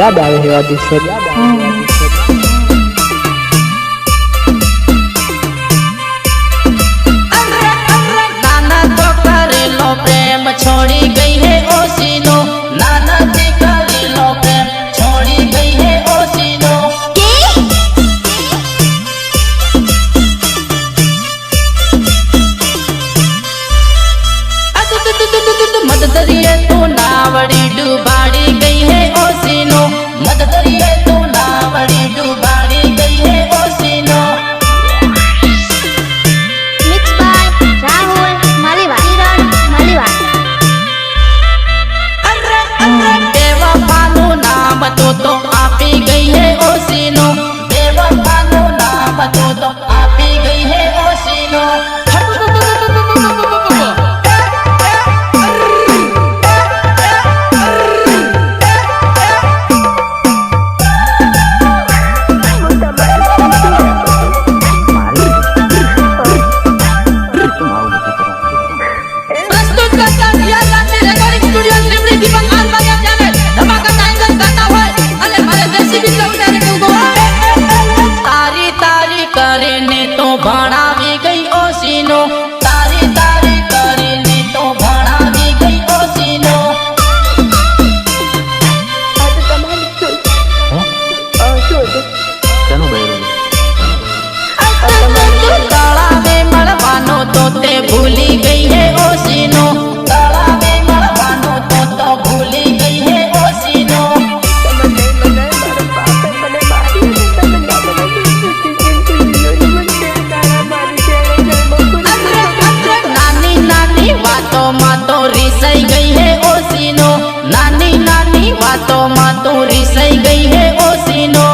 યાદ આવે એવા દિવસો नाना तो करेलो प्रेम छोड़ी गई है ओसीनो नाना जी करेलो प्रेम छोड़ी गई है ओसीनो मत दरिए तू नावड़ी डुबाड़ी गई है ओसीनो मत दरिए तू नावड़ी डुबाड़ी गई है ओसीनो Mixed by Rahul Maliwa. Kiran Maliwa. बेवफानु नाम तो आपी गई है ओसीनो बेवफानु नाम तो आपी गई है ओसीनो प्रस्तुत करता रिया रानी रेकॉर्डिंग स्टूडियो श्रीमती दीपक आलवालिया जाने धमाका टाइगर गाता है अरे मारे जेसीबी लौटा रे तू तारी तारी करने तो भणावी गई ओसीनो तारी तारी करने तो भणावी गई ओसीनो तळावे मळवानो तो ते भूली गई है ओसीनो तळावे मळवानो तो भूली गई है ओसीनो नानी नानी वातों में तो रिसाई गई है ओसीनो नानी नानी वातों में तो रिसाई गई है ओसीनो